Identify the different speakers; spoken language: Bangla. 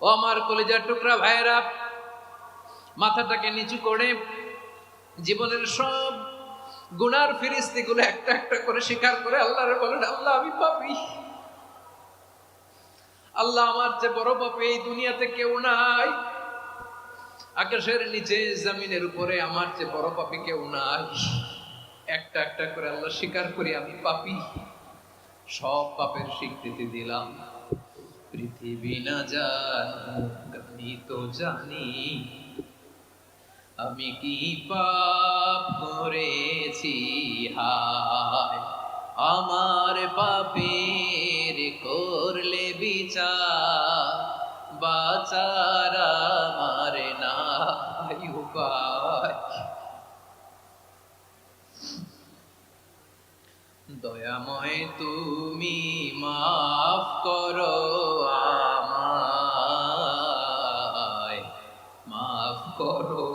Speaker 1: ও আমার কলিজার টুকরা ভাইয়েরা, মাথাটাকে নিচু করে জীবনের সব গুনার ফিরিস্তিগুলো একটা একটা করে স্বীকার করে আল্লাহরে বলেন, আল্লাহ আমি পাপী। আল্লাহ আমার চেয়ে বড় পাপী এই দুনিয়াতে কেউ নাই। আকাশের নিচে জমিনের উপরে আমার চেয়ে বড় পাপী কেউ নাই। একটা একটা করে আল্লাহ স্বীকার করি আমি পাপী, সব পাপের স্বীকৃতি দিলাম। পৃথিবী না জানুক আমি তো জানি, আমি কি পাপ করেছি হায়। আমার পাপের করলে বিচার, বাঁচার আমার নাই উপায়। দয়াময় তুমি মাফ করো আমায়, মাফ করো